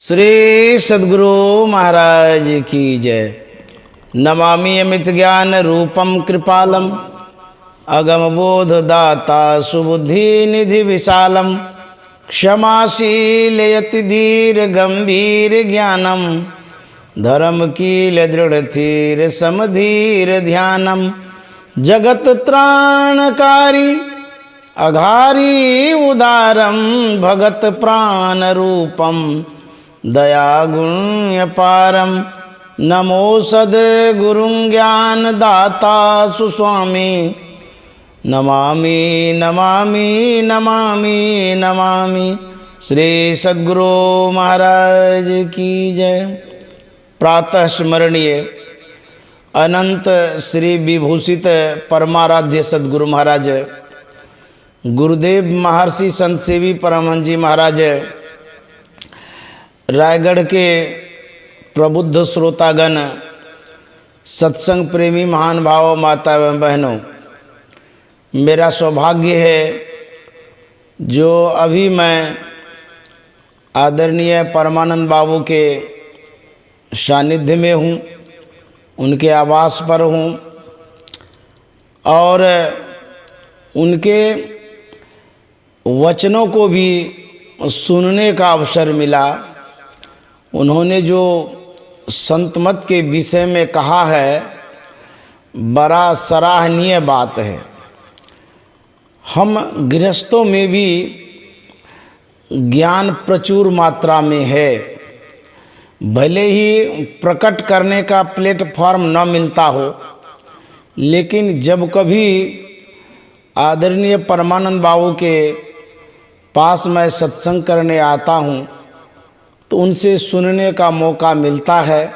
श्री सद्गुरु महाराज की जय। नमामि अमित ज्ञान रूपम कृपालम अगम बोध दाता सुबुद्धि निधि विशालम क्षमाशील यति धीर गंभीर ज्ञानम धर्म कील दृढ़ थीर समधीर ध्यानम जगत त्राणकारी अघारी उदारम भगत प्राण रूपम दया गुण्य पारम नमो सद्गुरुं ज्ञान दाता सुस्वामी नमामि नमामि नमामि नमामि। श्री सद्गुरु महाराज की जय। प्रातः स्मरणीय अनंत श्री विभूषित परमाराध्य सद्गुरु महाराज गुरुदेव महर्षि संत सेवी परमहंस जी महाराज, रायगढ़ के प्रबुद्ध श्रोतागण, सत्संग प्रेमी महान भाव माता एवं बहनों, मेरा सौभाग्य है जो अभी मैं आदरणीय परमानंद बाबू के सानिध्य में हूँ, उनके आवास पर हूँ और उनके वचनों को भी सुनने का अवसर मिला। उन्होंने जो संत मत के विषय में कहा है, बड़ा सराहनीय बात है। हम गृहस्थों में भी ज्ञान प्रचुर मात्रा में है, भले ही प्रकट करने का प्लेटफॉर्म न मिलता हो, लेकिन जब कभी आदरणीय परमानंद बाबू के पास मैं सत्संग करने आता हूँ तो उनसे सुनने का मौका मिलता है।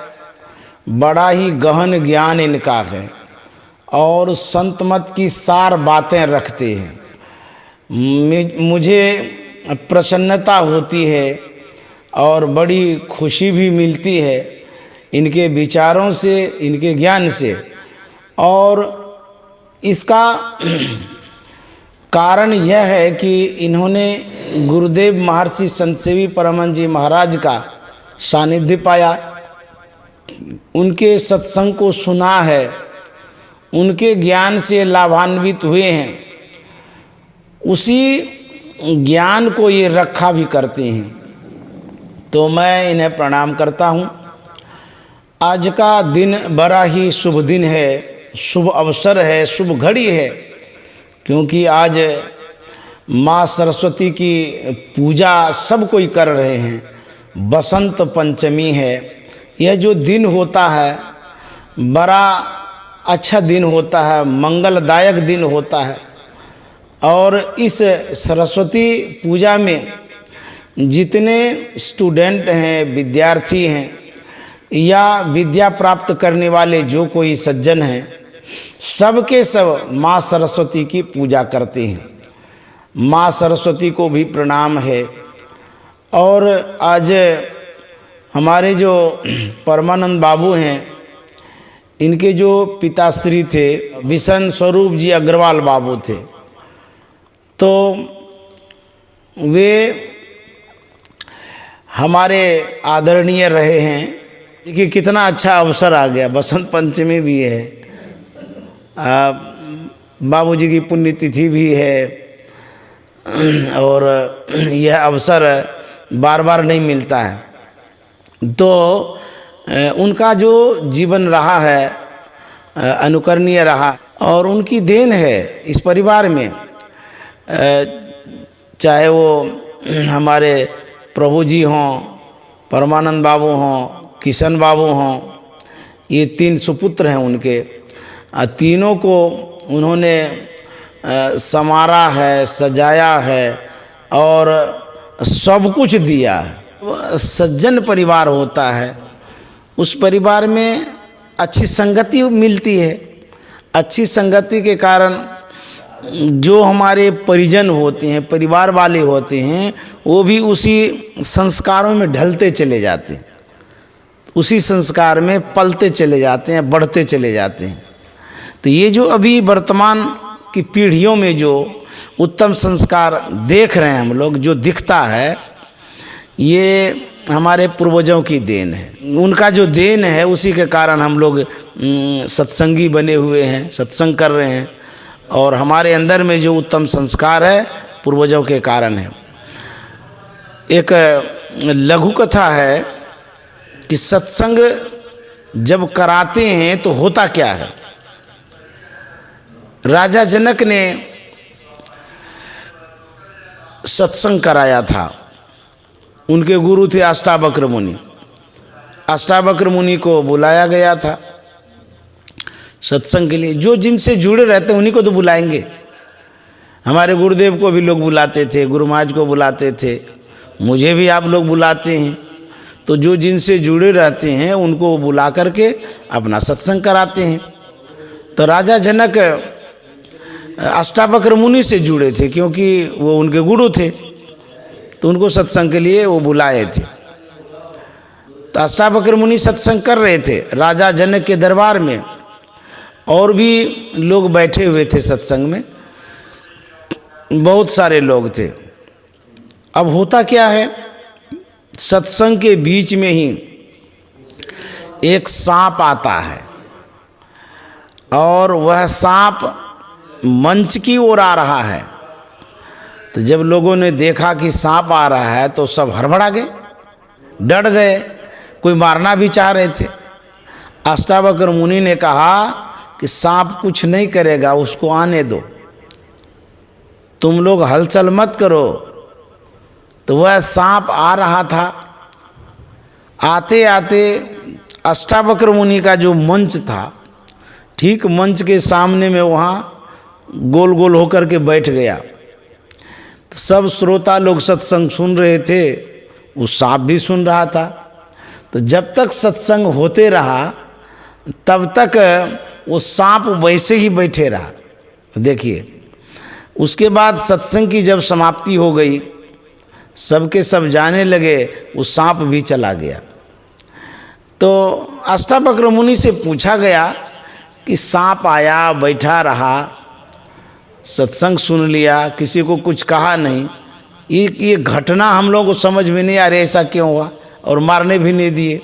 बड़ा ही गहन ज्ञान इनका है और संत मत की सार बातें रखते हैं। मुझे प्रसन्नता होती है और बड़ी खुशी भी मिलती है इनके विचारों से, इनके ज्ञान से। और इसका कारण यह है कि इन्होंने गुरुदेव महर्षि संत सेवी परमहंस जी महाराज का सानिध्य पाया, उनके सत्संग को सुना है, उनके ज्ञान से लाभान्वित हुए हैं, उसी ज्ञान को ये रखा भी करते हैं। तो मैं इन्हें प्रणाम करता हूँ। आज का दिन बड़ा ही शुभ दिन है, शुभ अवसर है, शुभ घड़ी है, क्योंकि आज माँ सरस्वती की पूजा सब कोई कर रहे हैं। बसंत पंचमी है। यह जो दिन होता है बड़ा अच्छा दिन होता है, मंगलदायक दिन होता है। और इस सरस्वती पूजा में जितने स्टूडेंट हैं, विद्यार्थी हैं या विद्या प्राप्त करने वाले जो कोई सज्जन हैं, सबके सब माँ सरस्वती की पूजा करते हैं। माँ सरस्वती को भी प्रणाम है। और आज हमारे जो परमानंद बाबू हैं, इनके जो पिताश्री थे विशन स्वरूप जी अग्रवाल बाबू थे, तो वे हमारे आदरणीय रहे हैं। देखिए कितना अच्छा अवसर आ गया, बसंत पंचमी भी है, बाबूजी की पुण्यतिथि भी है और यह अवसर बार बार नहीं मिलता है। तो उनका जो जीवन रहा है अनुकरणीय रहा और उनकी देन है इस परिवार में। चाहे वो हमारे प्रभु जी हों, परमानंद बाबू हों, किशन बाबू हों, ये तीन सुपुत्र हैं उनके। तीनों को उन्होंने संवारा है, सजाया है और सब कुछ दिया है। सज्जन परिवार होता है, उस परिवार में अच्छी संगति मिलती है। अच्छी संगति के कारण जो हमारे परिजन होते हैं, परिवार वाले होते हैं, वो भी उसी संस्कारों में ढलते चले जाते हैं, उसी संस्कार में पलते चले जाते हैं, बढ़ते चले जाते हैं। तो ये जो अभी वर्तमान की पीढ़ियों में जो उत्तम संस्कार देख रहे हैं हम लोग, जो दिखता है, ये हमारे पूर्वजों की देन है। उनका जो देन है उसी के कारण हम लोग सत्संगी बने हुए हैं, सत्संग कर रहे हैं, और हमारे अंदर में जो उत्तम संस्कार है पूर्वजों के कारण है। एक लघु कथा है कि सत्संग जब कराते हैं तो होता क्या है। राजा जनक ने सत्संग कराया था। उनके गुरु थे अष्टावक्र मुनि। अष्टावक्र मुनि को बुलाया गया था सत्संग के लिए। जो जिनसे जुड़े रहते हैं उन्हीं को तो बुलाएंगे। हमारे गुरुदेव को भी लोग बुलाते थे, गुरु महाराज को बुलाते थे, मुझे भी आप लोग बुलाते हैं। तो जो जिनसे जुड़े रहते हैं उनको बुला करके अपना सत्संग कराते हैं। तो राजा जनक अष्टावक्र मुनि से जुड़े थे क्योंकि वो उनके गुरु थे, तो उनको सत्संग के लिए वो बुलाए थे। तो अष्टावक्र मुनि सत्संग कर रहे थे राजा जनक के दरबार में, और भी लोग बैठे हुए थे सत्संग में, बहुत सारे लोग थे। अब होता क्या है, सत्संग के बीच में ही एक सांप आता है, और वह सांप मंच की ओर आ रहा है। तो जब लोगों ने देखा कि सांप आ रहा है तो सब हड़बड़ा गए, डर गए, कोई मारना भी चाह रहे थे। अष्टावक्र मुनि ने कहा कि सांप कुछ नहीं करेगा, उसको आने दो, तुम लोग हलचल मत करो। तो वह सांप आ रहा था। आते आते अष्टावक्र मुनि का जो मंच था, ठीक मंच के सामने में वहाँ गोल गोल होकर के बैठ गया। तो सब श्रोता लोग सत्संग सुन रहे थे, वो सांप भी सुन रहा था। तो जब तक सत्संग होते रहा तब तक वो सांप वैसे ही बैठे रहा। देखिए, उसके बाद सत्संग की जब समाप्ति हो गई, सबके सब जाने लगे, वो सांप भी चला गया। तो अष्टावक्र मुनि से पूछा गया कि सांप आया, बैठा रहा, सत्संग सुन लिया, किसी को कुछ कहा नहीं, ये घटना हम लोगों को समझ में नहीं आ रही, ऐसा क्यों हुआ, और मारने भी नहीं दिए।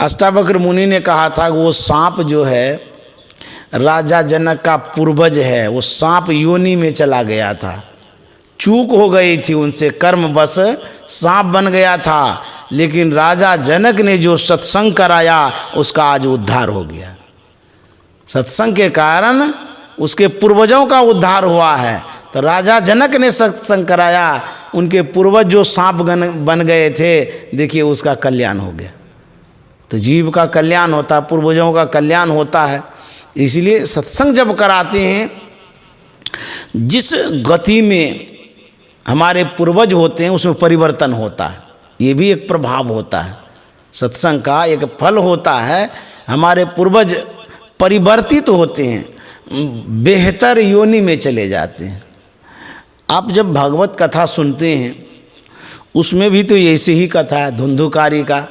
अष्टावक्र मुनि ने कहा था कि वो सांप जो है राजा जनक का पूर्वज है, वो सांप योनि में चला गया था, चूक हो गई थी उनसे, कर्मवश सांप बन गया था। लेकिन राजा जनक ने जो सत्संग कराया उसका आज उद्धार हो गया। सत्संग के कारण उसके पूर्वजों का उद्धार हुआ है। तो राजा जनक ने सत्संग कराया, उनके पूर्वज जो सांप बन गए थे, देखिए उसका कल्याण हो गया। तो जीव का कल्याण होता है, पूर्वजों का कल्याण होता है। इसलिए सत्संग जब कराते हैं, जिस गति में हमारे पूर्वज होते हैं उसमें परिवर्तन होता है। ये भी एक प्रभाव होता है, सत्संग का एक फल होता है। हमारे पूर्वज परिवर्तित होते हैं, बेहतर योनि में चले जाते हैं। आप जब भागवत कथा सुनते हैं उसमें भी तो ऐसी ही कथा है, धुंधुकारी का,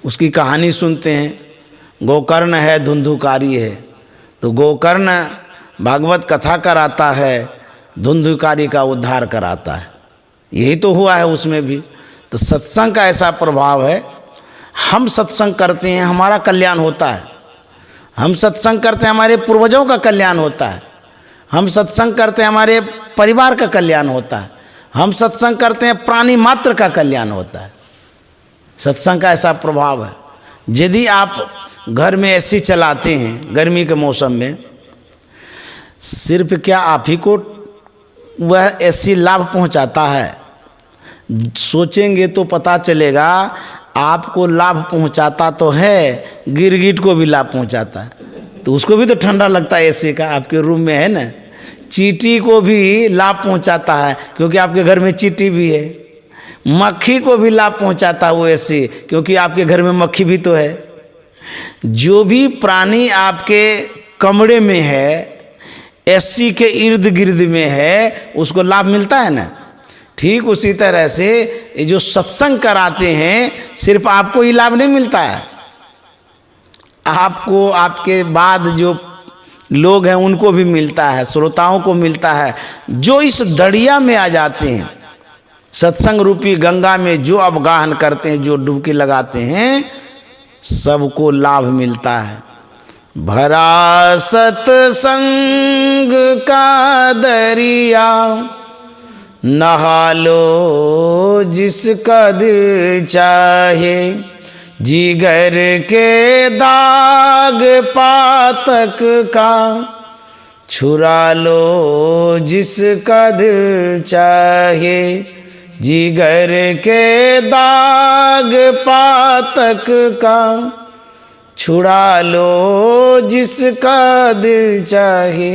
उसकी कहानी सुनते हैं। गोकर्ण है, धुंधुकारी है, तो गोकर्ण भागवत कथा कराता है, धुंधुकारी का उद्धार कराता है। यही तो हुआ है उसमें भी। तो सत्संग का ऐसा प्रभाव है, हम सत्संग करते हैं हमारा कल्याण होता है, हम सत्संग करते हैं हमारे पूर्वजों का कल्याण होता है, हम सत्संग करते हैं हमारे परिवार का कल्याण होता है, हम सत्संग करते हैं प्राणी मात्र का कल्याण होता है। सत्संग का ऐसा प्रभाव है। यदि आप घर में एसी चलाते हैं गर्मी के मौसम में, सिर्फ क्या आप ही को वह एसी लाभ पहुंचाता है? सोचेंगे तो पता चलेगा आपको लाभ पहुंचाता तो है, गिरगिट को भी लाभ पहुंचाता है। तो उसको भी तो ठंडा लगता है एसी का, आपके रूम में है ना। चींटी को भी लाभ पहुंचाता है क्योंकि आपके घर में चींटी भी है। मक्खी को भी लाभ पहुंचाता है वो एसी, क्योंकि आपके घर में मक्खी भी तो है। जो भी प्राणी आपके कमरे में है, एसी के इर्द गिर्द में है, उसको लाभ मिलता है ना। ठीक उसी तरह से ये जो सत्संग कराते हैं, सिर्फ आपको ही लाभ नहीं मिलता है, आपको आपके बाद जो लोग हैं उनको भी मिलता है, श्रोताओं को मिलता है। जो इस दड़िया में आ जाते हैं, सत्संग रूपी गंगा में जो अवगाहन करते हैं, जो डुबकी लगाते हैं, सबको लाभ मिलता है। भरा सत्संग का दरिया, नहा लो जिसका दिल चाहे, जिगर के दाग पातक का छुरा लो जिसका दिल चाहे, जिगर के दाग पातक का छुड़ा लो जिसका दिल चाहे।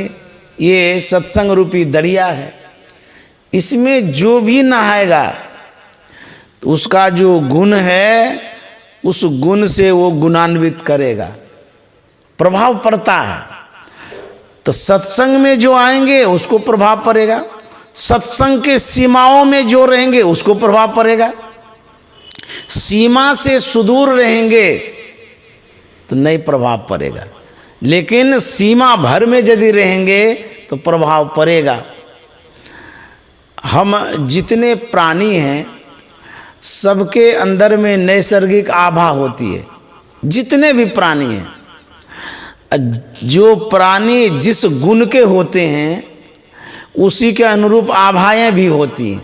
ये सत्संग रूपी दरिया है। इसमें जो भी नहाएगा तो उसका जो गुण है, उस गुण से वो गुणान्वित करेगा, प्रभाव पड़ता है। तो सत्संग में जो आएंगे उसको प्रभाव पड़ेगा, सत्संग के सीमाओं में जो रहेंगे उसको प्रभाव पड़ेगा। सीमा से सुदूर रहेंगे तो नहीं प्रभाव पड़ेगा, लेकिन सीमा भर में यदि रहेंगे तो प्रभाव पड़ेगा। हम जितने प्राणी हैं सबके अंदर में नैसर्गिक आभा होती है। जितने भी प्राणी हैं, जो प्राणी जिस गुण के होते हैं उसी के अनुरूप आभाएं भी होती हैं।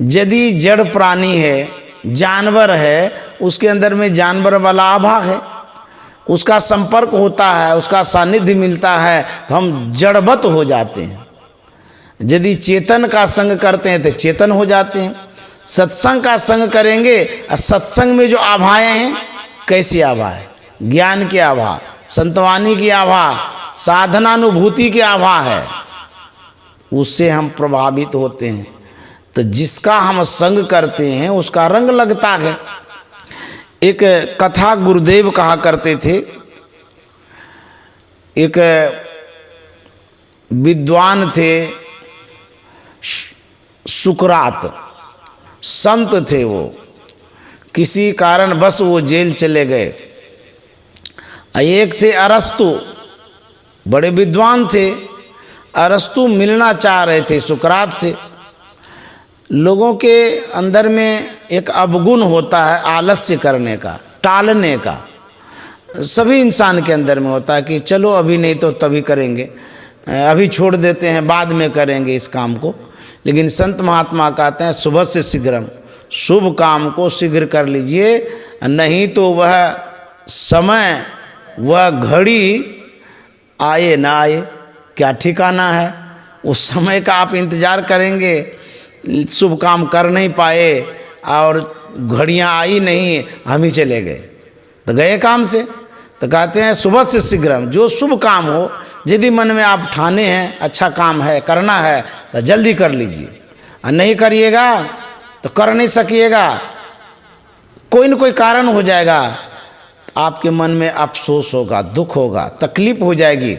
यदि जड़ प्राणी है, जानवर है, उसके अंदर में जानवर वाला आभा है, उसका संपर्क होता है, उसका सानिध्य मिलता है तो हम जड़वत हो जाते हैं। यदि चेतन का संग करते हैं तो चेतन हो जाते हैं। सत्संग का संग करेंगे और सत्संग में जो आभाएं हैं, कैसी आभा है? ज्ञान की आभा, संतवानी की आभा, साधनानुभूति की आभा है, उससे हम प्रभावित होते हैं। तो जिसका हम संग करते हैं उसका रंग लगता है। एक कथा गुरुदेव कहा करते थे। एक विद्वान थे, सुकरात, संत थे वो। किसी कारण बस वो जेल चले गए। एक थे अरस्तु, बड़े विद्वान थे। अरस्तु मिलना चाह रहे थे सुकरात से। लोगों के अंदर में एक अवगुण होता है आलस्य करने का, टालने का। सभी इंसान के अंदर में होता है कि चलो अभी नहीं तो तभी करेंगे, अभी छोड़ देते हैं, बाद में करेंगे इस काम को। लेकिन संत महात्मा कहते हैं शुभ से शीघ्रम, शुभ काम को शीघ्र कर लीजिए, नहीं तो वह समय, वह घड़ी आए ना आए क्या ठिकाना है। उस समय का आप इंतज़ार करेंगे, शुभ काम कर नहीं पाए और घड़ियाँ आई नहीं, हम ही चले गए तो गए काम से। तो कहते हैं सुबह से शीघ्रम, जो शुभ काम हो, यदि मन में आप ठाने हैं अच्छा काम है, करना है तो जल्दी कर लीजिए, और नहीं करिएगा तो कर नहीं सकिएगा, कोई न कोई कारण हो जाएगा, आपके मन में अफसोस होगा, दुख होगा, तकलीफ हो जाएगी।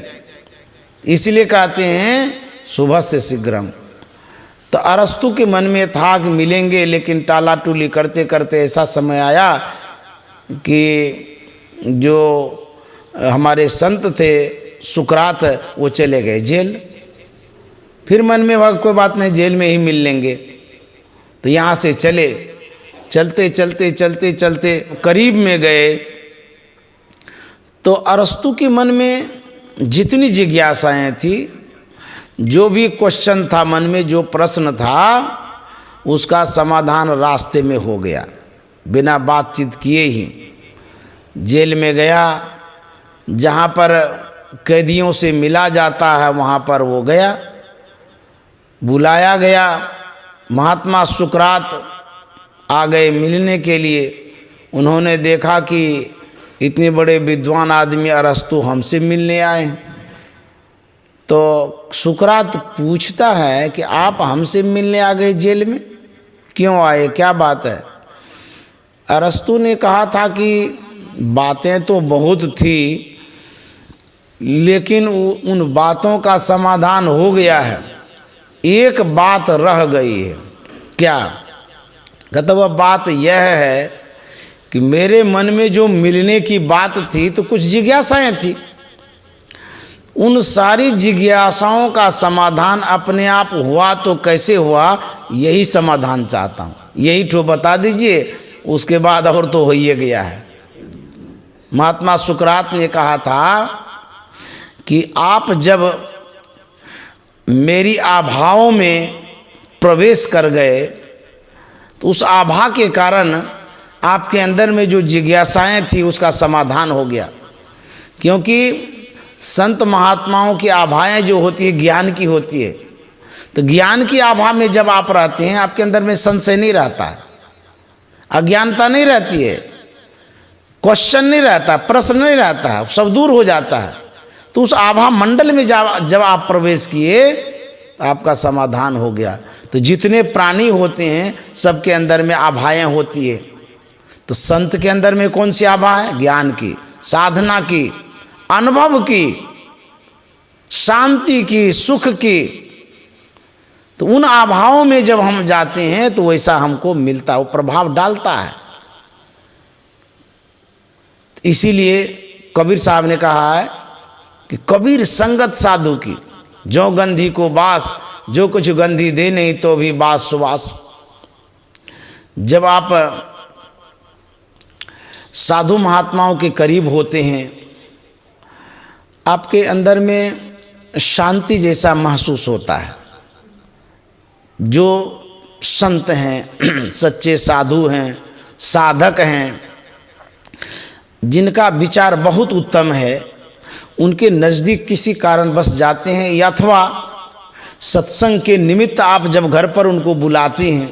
इसलिए कहते हैं सुबह से शीघ्रम। तो अरस्तु के मन में था कि मिलेंगे, लेकिन टाला टूली करते करते ऐसा समय आया कि जो हमारे संत थे सुकरात, वो चले गए जेल। फिर मन में वह कोई बात नहीं, जेल में ही मिल लेंगे। तो यहाँ से चले, चलते चलते चलते चलते करीब में गए तो अरस्तु के मन में जितनी जिज्ञासाएं थी, जो भी क्वेश्चन था मन में, जो प्रश्न था, उसका समाधान रास्ते में हो गया, बिना बातचीत किए ही। जेल में गया, जहाँ पर कैदियों से मिला जाता है वहाँ पर वो गया, बुलाया गया। महात्मा सुकरात आ गए मिलने के लिए। उन्होंने देखा कि इतने बड़े विद्वान आदमी अरस्तु हमसे मिलने आए हैं। तो सुकरात पूछता है कि आप हमसे मिलने आ गए जेल में, क्यों आए, क्या बात है? अरस्तु ने कहा था कि बातें तो बहुत थी, लेकिन उन बातों का समाधान हो गया है, एक बात रह गई है। क्या? कहता वह बात यह है कि मेरे मन में जो मिलने की बात थी तो कुछ जिज्ञासाएं थी, उन सारी जिज्ञासाओं का समाधान अपने आप हुआ तो कैसे हुआ, यही समाधान चाहता हूँ। यही तो बता दीजिए, उसके बाद और तो हो ही गया है। महात्मा सुकरात ने कहा था कि आप जब मेरी आभाओं में प्रवेश कर गए तो उस आभा के कारण आपके अंदर में जो जिज्ञासाएं थी उसका समाधान हो गया। क्योंकि संत महात्माओं की आभाएं जो होती है ज्ञान की होती है, तो ज्ञान की आभा में जब आप रहते हैं आपके अंदर में संशय नहीं रहता है, अज्ञानता नहीं रहती है, क्वेश्चन नहीं रहता, प्रश्न नहीं रहता है, सब दूर हो जाता है। तो उस आभा मंडल में जब आप प्रवेश किए तो आपका समाधान हो गया। तो जितने प्राणी होते हैं सबके अंदर में आभाएं होती है। तो संत के अंदर में कौन सी आभा है? ज्ञान की, साधना की, अनुभव की, शांति की, सुख की। तो उन आभाओं में जब हम जाते हैं तो वैसा हमको मिलता, वो प्रभाव डालता है। इसीलिए कबीर साहब ने कहा है कि कबीर संगत साधु की, जो गंधी को बास, जो कुछ गंधी दे नहीं तो भी बास सुबास। जब आप साधु महात्माओं के करीब होते हैं आपके अंदर में शांति जैसा महसूस होता है। जो संत हैं, सच्चे साधु हैं, साधक हैं, जिनका विचार बहुत उत्तम है, उनके नज़दीक किसी कारण बस जाते हैं या अथवा सत्संग के निमित्त आप जब घर पर उनको बुलाते हैं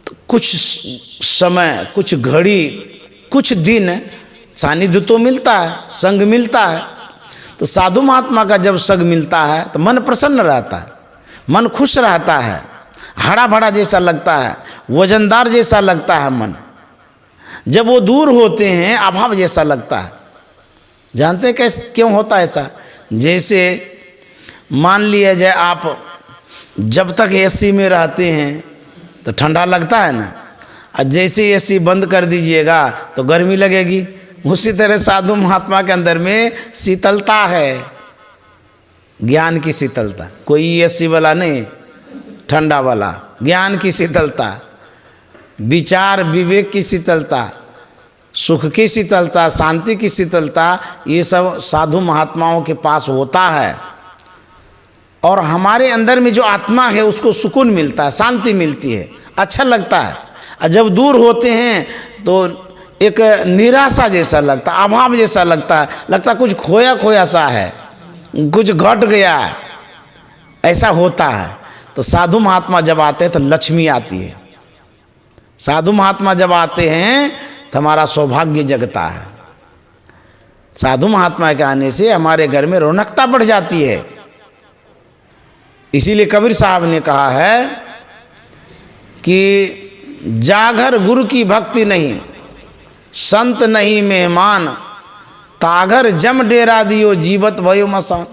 तो कुछ समय, कुछ घड़ी, कुछ दिन सानिध्य तो मिलता है, संग मिलता है। तो साधु महात्मा का जब संग मिलता है तो मन प्रसन्न रहता है, मन खुश रहता है, हरा भरा जैसा लगता है, वजनदार जैसा लगता है मन। जब वो दूर होते हैं अभाव जैसा लगता है। जानते हैं कैसे, क्यों होता है ऐसा? जैसे मान लिया जाए आप जब तक एसी में रहते हैं तो ठंडा लगता है ना, और जैसे एसी बंद कर दीजिएगा तो गर्मी लगेगी। उसी तरह साधु महात्मा के अंदर में शीतलता है, ज्ञान की शीतलता। कोई एसी वाला नहीं, ठंडा वाला, ज्ञान की शीतलता, विचार विवेक की शीतलता, सुख की शीतलता, शांति की शीतलता, ये सब साधु महात्माओं के पास होता है। और हमारे अंदर में जो आत्मा है उसको सुकून मिलता है, शांति मिलती है, अच्छा लगता है। और जब दूर होते हैं तो एक निराशा जैसा लगता, अभाव जैसा लगता कुछ खोया खोया सा है, कुछ घट गया है, ऐसा होता है। तो साधु महात्मा जब आते हैं तो लक्ष्मी आती है। साधु महात्मा जब आते हैं तो हमारा सौभाग्य जगता है। साधु महात्मा के आने से हमारे घर में रौनकता बढ़ जाती है। इसीलिए कबीर साहब ने कहा है कि जाघर गुरु की भक्ति नहीं, संत नहीं मेहमान, ताघर जम डेरा दियो जीवत भयो मसान।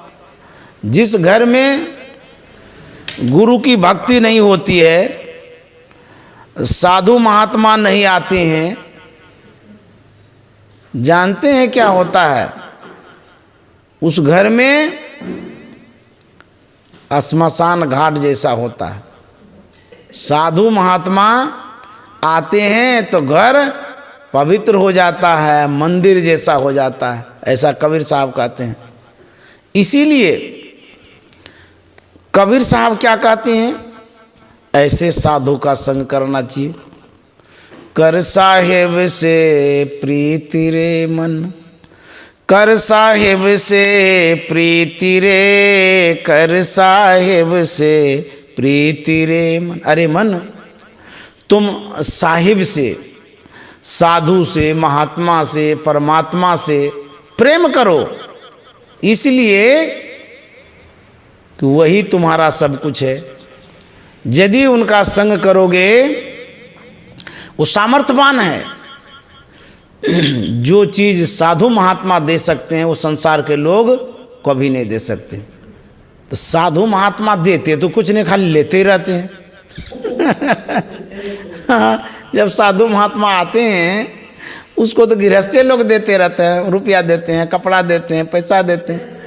जिस घर में गुरु की भक्ति नहीं होती है, साधु महात्मा नहीं आते हैं, जानते हैं क्या होता है? उस घर में श्मशान घाट जैसा होता है। साधु महात्मा आते हैं तो घर पवित्र हो जाता है, मंदिर जैसा हो जाता है, ऐसा कबीर साहब कहते हैं। इसीलिए कबीर साहब क्या कहते हैं? ऐसे साधु का संग करना चाहिए। कर साहेब से प्रीति रे मन, कर साहेब से प्रीति रे, कर साहेब से प्रीति रे मन। अरे मन, तुम साहिब से, साधु से, महात्मा से, परमात्मा से प्रेम करो, इसलिए कि वही तुम्हारा सब कुछ है। यदि उनका संग करोगे, वो सामर्थ्यवान है। जो चीज़ साधु महात्मा दे सकते हैं वो संसार के लोग कभी नहीं दे सकते। तो साधु महात्मा देते तो कुछ नहीं, खाली लेते ही रहते हैं। जब साधु महात्मा आते हैं उसको तो गृहस्थी लोग देते रहते हैं, रुपया देते हैं, कपड़ा देते हैं, पैसा देते हैं।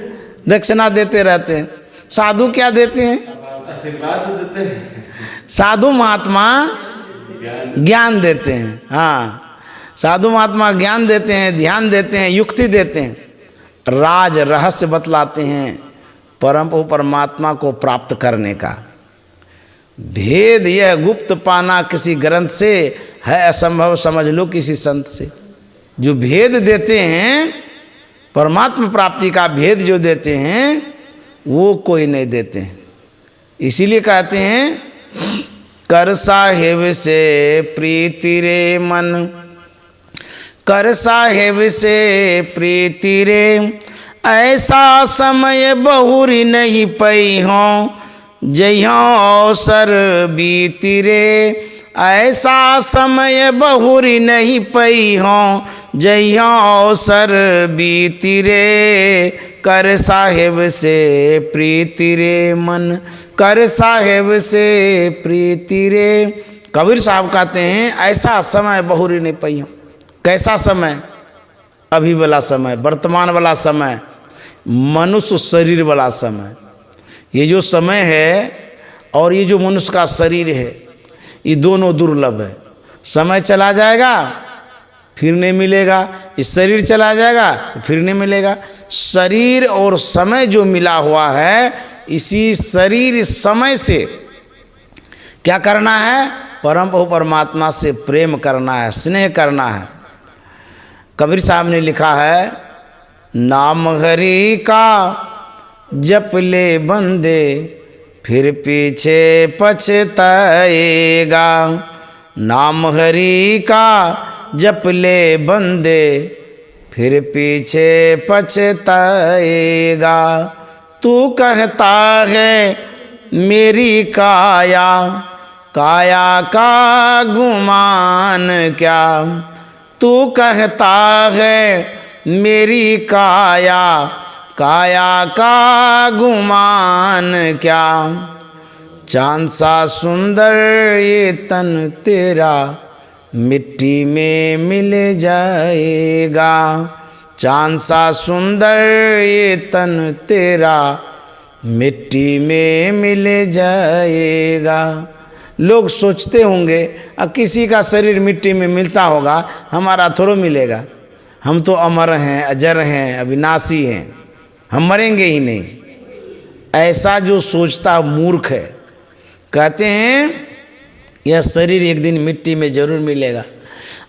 दक्षिणा देते रहते हैं। साधु क्या देते हैं? आशीर्वाद देते हैं। साधु महात्मा ज्ञान देते हैं। हाँ, साधु महात्मा ज्ञान देते हैं, ध्यान देते हैं, युक्ति देते हैं, राज रहस्य बतलाते हैं परम परमात्मा को प्राप्त करने का। भेद यह गुप्त पाना किसी ग्रंथ से है असंभव, समझ लो किसी संत से। जो भेद देते हैं, परमात्मा प्राप्ति का भेद जो देते हैं, वो कोई नहीं देते हैं। इसीलिए कहते हैं कर साहेब से प्रीति रे मन, कर साहेब से प्रीति रे, ऐसा समय बहुरी नहीं पई हों, जइहों अवसर बीती रे। ऐसा समय बहुरी नहीं पई हों, जइहों अवसर बीती रे। कर साहेब से प्रीति रे मन, कर साहेब से प्रीति रे। कबीर साहब कहते हैं ऐसा समय बहुरी नहीं पई हों। कैसा समय? अभी वाला समय, वर्तमान वाला समय, मनुष्य शरीर वाला समय। ये जो समय है और ये जो मनुष्य का शरीर है, ये दोनों दुर्लभ है। समय चला जाएगा फिर नहीं मिलेगा, ये शरीर चला जाएगा तो फिर नहीं मिलेगा। शरीर और समय जो मिला हुआ है, इसी शरीर समय से क्या करना है? परम परमात्मा से प्रेम करना है, स्नेह करना है। कबीर साहब ने लिखा है, नाम हरि का जप ले बंदे, फिर पीछे पछताएगा। नाम हरि का जप ले बंदे, फिर पीछे पछताएगा। तू कहता है मेरी काया, काया का गुमान क्या। तू कहता है मेरी काया, काया का गुमान क्या। चांद सा सुंदर ये तन तेरा, मिट्टी में मिल जाएगा। चांद सा सुंदर ये तन तेरा, मिट्टी में मिल जाएगा। लोग सोचते होंगे किसी का शरीर मिट्टी में मिलता होगा, हमारा थोड़ा मिलेगा। हम तो अमर हैं, अजर हैं, अविनाशी हैं, हम मरेंगे ही नहीं। ऐसा जो सोचता मूर्ख है। कहते हैं यह शरीर एक दिन मिट्टी में जरूर मिलेगा।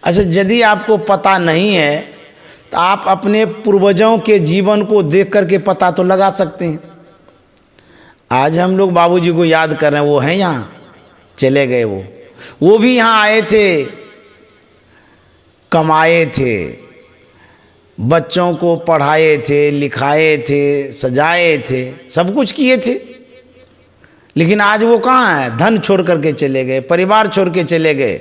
अच्छा, यदि आपको पता नहीं है तो आप अपने पूर्वजों के जीवन को देख करके पता तो लगा सकते हैं। आज हम लोग बाबूजी को याद कर रहे हैं, वो हैं यहाँ, चले गए। वो भी यहाँ आए थे, कमाए थे, बच्चों को पढ़ाए थे, लिखाए थे, सजाए थे, सब कुछ किए थे। लेकिन आज वो कहाँ है? धन छोड़ करके चले गए, परिवार छोड़ के चले गए,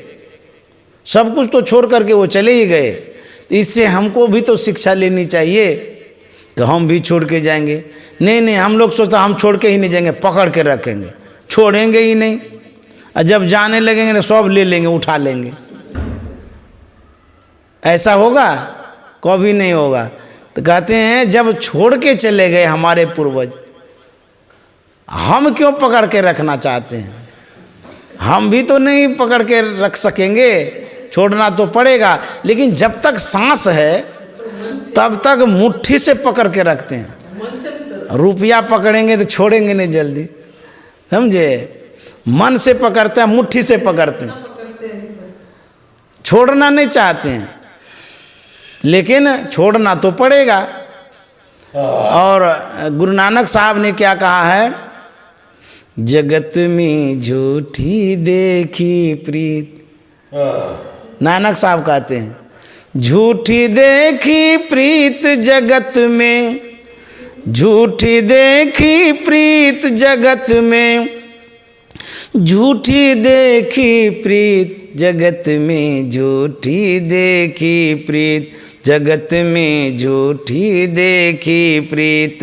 सब कुछ तो छोड़ करके वो चले ही गए। तो इससे हमको भी तो शिक्षा लेनी चाहिए कि हम भी छोड़ के जाएंगे। नहीं, हम लोग सोचते हम छोड़ के ही नहीं जाएंगे, पकड़ के रखेंगे, छोड़ेंगे ही नहीं। और जब जाने लगेंगे तो सब ले लेंगे, उठा लेंगे। ऐसा होगा? कभी नहीं होगा। तो कहते हैं जब छोड़ के चले गए हमारे पूर्वज, हम क्यों पकड़ के रखना चाहते हैं? हम भी तो नहीं पकड़ के रख सकेंगे, छोड़ना तो पड़ेगा। लेकिन जब तक सांस है तब तक मुट्ठी से पकड़ के रखते हैं। रुपया पकड़ेंगे तो छोड़ेंगे नहीं जल्दी, समझे? मन से पकड़ते हैं, मुट्ठी से पकड़ते हैं, छोड़ना नहीं चाहते हैं, लेकिन छोड़ना तो पड़ेगा। और गुरु नानक साहब ने क्या कहा है? जगत में झूठी देखी प्रीत। नानक साहब कहते हैं झूठी देखी प्रीत जगत में, झूठी देखी प्रीत जगत में, झूठी देखी प्रीत जगत में, झूठी देखी प्रीत जगत में, झूठी देखी प्रीत।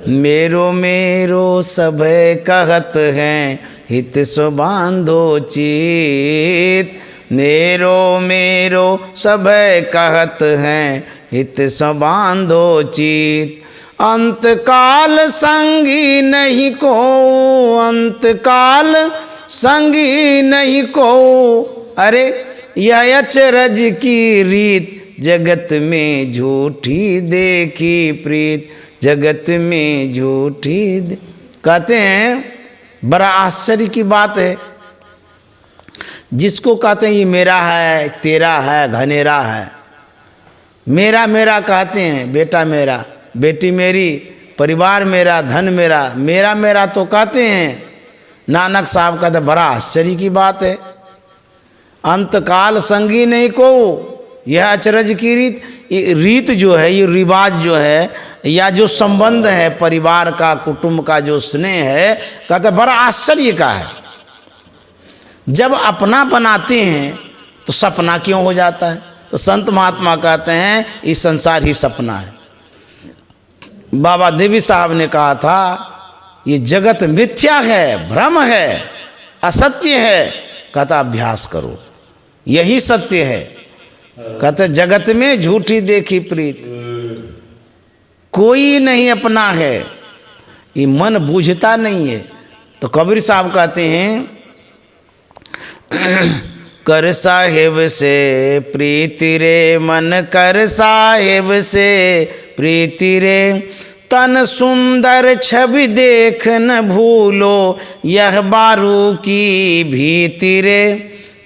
मेरो मेरो सब कहत हैं, हित सो बांधो चित। मेरो मेरो सब कहत हैं, हित सो बांधो चित। अंतकाल संगी नहीं को, अंतकाल संगी नहीं को। अरे यह अचरज की रीत, जगत में झूठी देखी प्रीत, जगत में झूठी कहते हैं बड़ा आश्चर्य की बात है। जिसको कहते हैं ये मेरा है, तेरा है, घनेरा है, मेरा मेरा कहते हैं, बेटा मेरा, बेटी मेरी, परिवार मेरा, धन मेरा, मेरा मेरा तो कहते हैं। नानक साहब कहते बड़ा आश्चर्य की बात है। अंतकाल संगी नहीं को, यह अचरज की रीत, रीत जो है, ये रिवाज जो है, या जो संबंध है परिवार का, कुटुंब का जो स्नेह है, कहते बड़ा आश्चर्य का है। जब अपना बनाते हैं तो सपना क्यों हो जाता है? तो संत महात्मा कहते हैं इस संसार ही सपना है। बाबा देवी साहब ने कहा था ये जगत मिथ्या है, भ्रम है, असत्य है। कहता अभ्यास करो, यही सत्य है। कहते जगत में झूठी देखी प्रीत, कोई नहीं अपना है, ये मन बूझता नहीं है। तो कबीर साहब कहते हैं कर साहेब से प्रीति रे, मन कर साहेब से प्रीति रे, तन सुंदर छवि देख न भूलो, यह बारू की भीति रे।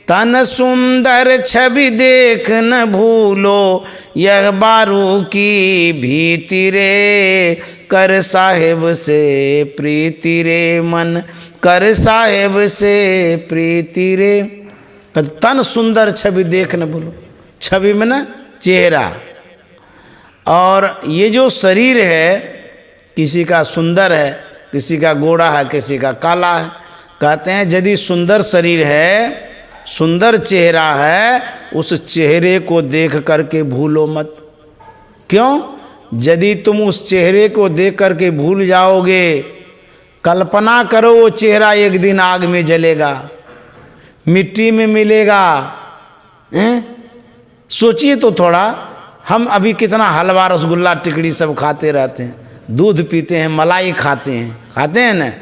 तन सुंदर छवि देख न भूलो, यह बारू की भीति रे। कर साहेब से प्रीति रे, मन कर साहेब से प्रीति रे। तन सुंदर छवि देख न भूलो, छवि में ना चेहरा। और ये जो शरीर है, किसी का सुंदर है, किसी का गोरा है, किसी का काला है। कहते हैं यदि सुंदर शरीर है, सुंदर चेहरा है, उस चेहरे को देख करके भूलो मत। क्यों? यदि तुम उस चेहरे को देख करके भूल जाओगे, कल्पना करो वो चेहरा एक दिन आग में जलेगा, मिट्टी में मिलेगा। सोचिए तो थोड़ा, हम अभी कितना हलवा, रसगुल्ला, टिकड़ी सब खाते रहते हैं, दूध पीते हैं, मलाई खाते हैं ना।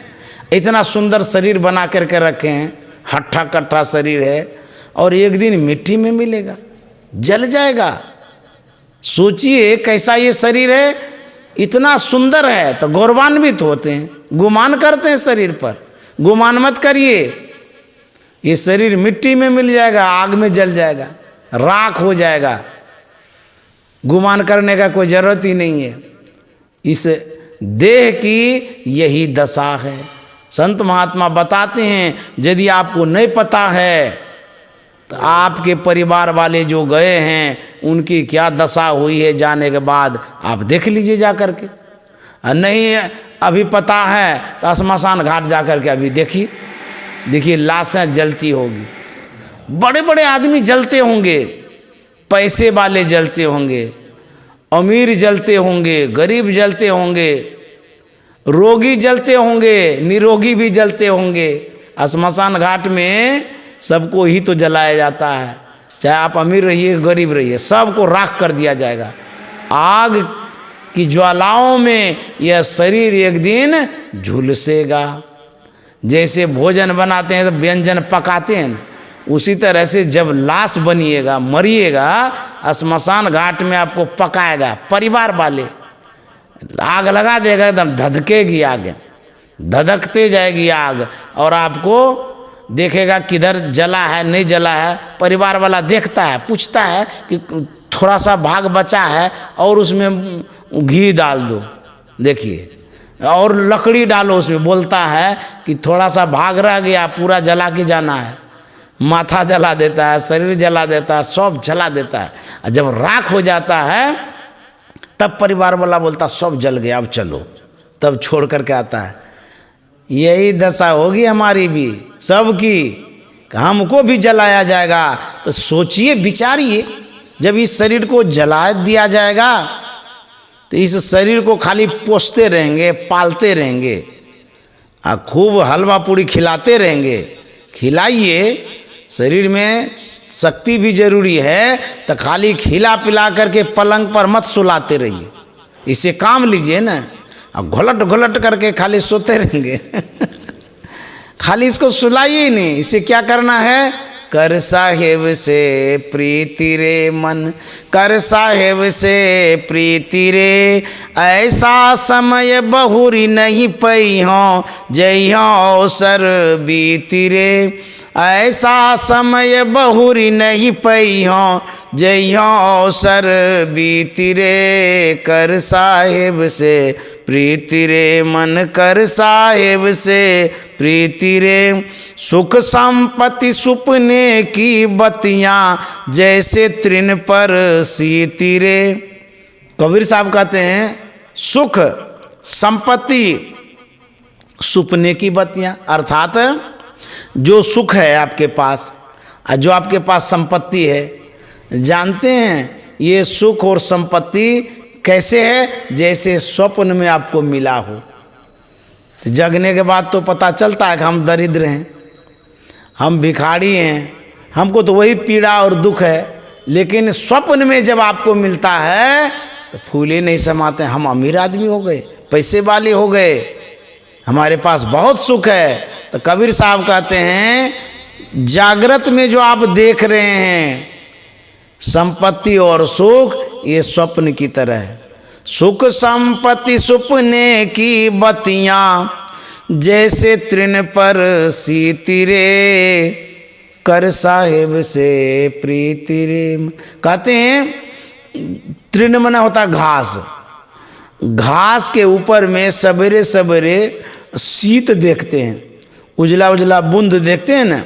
इतना सुंदर शरीर बना करके रखे हैं, हट्ठा कट्ठा शरीर है, और एक दिन मिट्टी में मिलेगा, जल जाएगा। सोचिए कैसा ये शरीर है, इतना सुंदर है तो गौरवान्वित होते हैं, गुमान करते हैं शरीर पर। गुमान मत करिए, ये शरीर मिट्टी में मिल जाएगा, आग में जल जाएगा, राख हो जाएगा। गुमान करने का कोई ज़रूरत ही नहीं है। इस देह की यही दशा है। संत महात्मा बताते हैं यदि आपको नहीं पता है तो आपके परिवार वाले जो गए हैं उनकी क्या दशा हुई है, जाने के बाद आप देख लीजिए जा कर के। नहीं अभी पता है तो श्मशान घाट जा कर के अभी देखिए लाशें जलती होगी। बड़े बड़े आदमी जलते होंगे, पैसे वाले जलते होंगे, अमीर जलते होंगे, गरीब जलते होंगे, रोगी जलते होंगे, निरोगी भी जलते होंगे। श्मशान घाट में सबको ही तो जलाया जाता है, चाहे आप अमीर रहिए गरीब रहिए, सबको राख कर दिया जाएगा। आग की ज्वालाओं में यह शरीर एक दिन झुलसेगा। जैसे भोजन बनाते हैं तो व्यंजन पकाते हैं, उसी तरह से जब लाश बनिएगा, मरिएगा, श्मशान घाट में आपको पकाएगा। परिवार वाले आग लगा देगा, एकदम धधकेगी आग, धधकते जाएगी आग, और आपको देखेगा किधर जला है नहीं जला है। परिवार वाला देखता है, पूछता है कि थोड़ा सा भाग बचा है और उसमें घी डाल दो, देखिए, और लकड़ी डालो उसमें। बोलता है कि थोड़ा सा भाग रह गया, पूरा जला के जाना है। माथा जला देता है, शरीर जला देता है, सब जला देता है। जब राख हो जाता है तब परिवार वाला बोलता सब जल गया, अब चलो, तब छोड़ करके आता है। यही दशा होगी हमारी भी, सबकी, हमको भी जलाया जाएगा। तो सोचिए, विचारिए, जब इस शरीर को जला दिया जाएगा तो इस शरीर को खाली पोसते रहेंगे, पालते रहेंगे, खूब हलवा पूड़ी खिलाते रहेंगे। खिलाइए, शरीर में शक्ति भी जरूरी है, तो खाली खिला पिला करके पलंग पर मत सुलाते रहिए। इसे काम लीजिए ना। अब घुलट घुलट करके खाली सोते रहेंगे खाली इसको सुलाइए ही नहीं। इसे क्या करना है? कर साहेब से प्रीति रे मन, कर साहेब से प्रीति रे, ऐसा समय बहुरी नहीं पई हों, जय अवसर बीती रे, ऐसा समय बहुरी नहीं पई हों, जय अवसर बीती रे। कर साहेब से प्रीति रे मन, कर साहेब से प्रीति रे, सुख संपत्ति सुपने की बत्तियां जैसे तृण पर सीती रे। कबीर साहब कहते हैं सुख संपत्ति सुपने की बत्तियां, अर्थात जो सुख है आपके पास और जो आपके पास संपत्ति है, जानते हैं ये सुख और संपत्ति कैसे है? जैसे स्वप्न में आपको मिला हो। तो जगने के बाद तो पता चलता है कि हम दरिद्र हैं, हम भिखारी हैं, हमको तो वही पीड़ा और दुख है। लेकिन स्वप्न में जब आपको मिलता है तो फूले नहीं समाते, हम अमीर आदमी हो गए, पैसे वाले हो गए, हमारे पास बहुत सुख है। तो कबीर साहब कहते हैं जागृत में जो आप देख रहे हैं संपत्ति और सुख, ये स्वप्न की तरह है। सुख संपत्ति सुपने की बत्तियां जैसे तृण पर सीती रे, कर साहेब से प्रीति रे। कहते हैं तृण मना होता घास, घास के ऊपर में सवेरे सवेरे शीत देखते हैं, उजला उजला बूंद देखते हैं ना,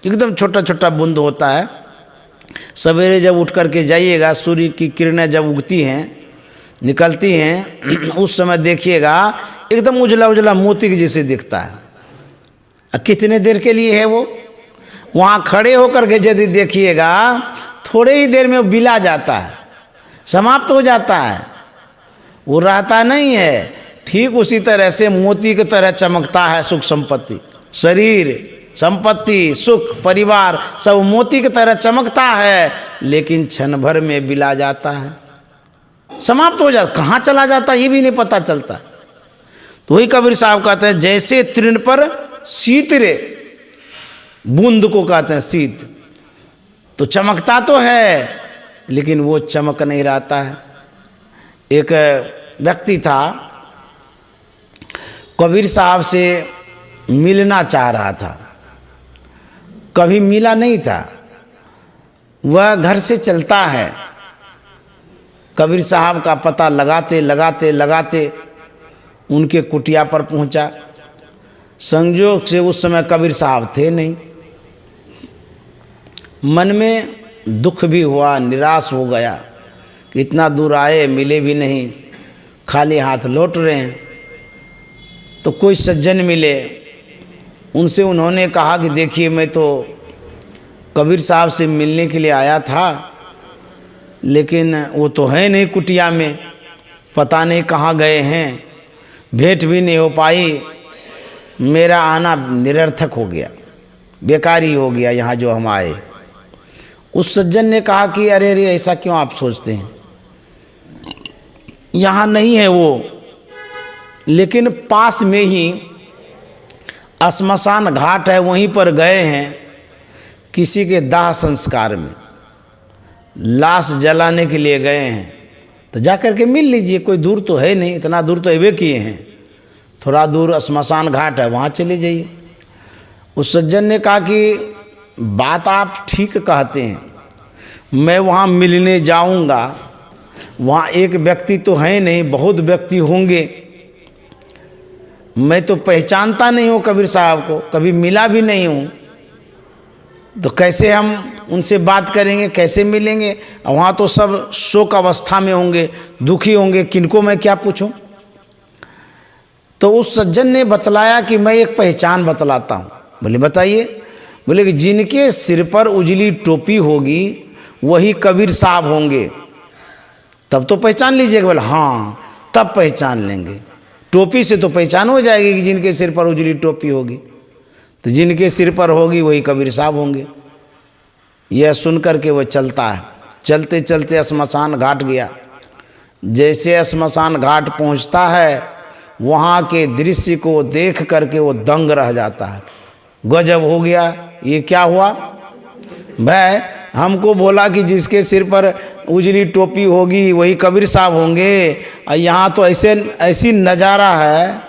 एकदम छोटा छोटा बूंद होता है। सवेरे जब उठ कर के जाइएगा, सूर्य की किरणें जब उगती हैं निकलती हैं, उस समय देखिएगा एकदम उजला उजला मोती के जैसे दिखता है। कितने देर के लिए है वो? वहाँ खड़े होकर के यदि देखिएगा थोड़े ही देर में वो बिला जाता है, समाप्त हो जाता है, वो रहता नहीं है। ठीक उसी तरह से मोती की तरह चमकता है सुख संपत्ति, शरीर संपत्ति सुख परिवार सब मोती की तरह चमकता है, लेकिन क्षण भर में बिला जाता है, समाप्त हो जाता, कहाँ चला जाता ये भी नहीं पता चलता। तो वही कबीर साहब कहते हैं जैसे तृण पर शीत रे, बूंद को कहते हैं शीत, तो चमकता तो है लेकिन वो चमक नहीं रहता है। एक व्यक्ति था, कबीर साहब से मिलना चाह रहा था, कभी मिला नहीं था। वह घर से चलता है, कबीर साहब का पता लगाते लगाते लगाते उनके कुटिया पर पहुंचा। संयोग से उस समय कबीर साहब थे नहीं। मन में दुख भी हुआ, निराश हो गया कि इतना दूर आए मिले भी नहीं, खाली हाथ लौट रहे हैं। तो कोई सज्जन मिले, उनसे उन्होंने कहा कि देखिए मैं तो कबीर साहब से मिलने के लिए आया था, लेकिन वो तो है नहीं कुटिया में, पता नहीं कहाँ गए हैं, भेंट भी नहीं हो पाई, मेरा आना निरर्थक हो गया, बेकार ही हो गया यहाँ जो हम आए। उस सज्जन ने कहा कि अरे अरे ऐसा क्यों आप सोचते हैं, यहाँ नहीं है वो, लेकिन पास में ही श्मशान घाट है, वहीं पर गए हैं किसी के दाह संस्कार में, लाश जलाने के लिए गए हैं, तो जा कर के मिल लीजिए, कोई दूर तो है नहीं, इतना दूर तो अबे किए हैं, थोड़ा दूर श्मशान घाट है वहाँ चले जाइए। उस सज्जन ने कहा कि बात आप ठीक कहते हैं, मैं वहाँ मिलने जाऊँगा, वहाँ एक व्यक्ति तो है नहीं, बहुत व्यक्ति होंगे, मैं तो पहचानता नहीं हूँ कबीर साहब को, कभी मिला भी नहीं हूँ, तो कैसे हम उनसे बात करेंगे, कैसे मिलेंगे? वहाँ तो सब शोक अवस्था में होंगे, दुखी होंगे, किनको मैं क्या पूछूं? तो उस सज्जन ने बतलाया कि मैं एक पहचान बतलाता हूँ। बोले बताइए। बोले कि जिनके सिर पर उजली टोपी होगी वही कबीर साहब होंगे, तब तो पहचान लीजिएगा। बोले हाँ, तब पहचान लेंगे, टोपी से तो पहचान हो जाएगी कि जिनके सिर पर उजली टोपी होगी, तो जिनके सिर पर होगी वही कबीर साहब होंगे। यह सुन कर के वह चलता है, चलते चलते श्मशान घाट गया, जैसे श्मशान घाट पहुंचता है, वहाँ के दृश्य को देख करके वो दंग रह जाता है। गजब हो गया, ये क्या हुआ भाई? हमको बोला कि जिसके सिर पर उजली टोपी होगी वही कबीर साहब होंगे, और यहाँ तो ऐसी नज़ारा है,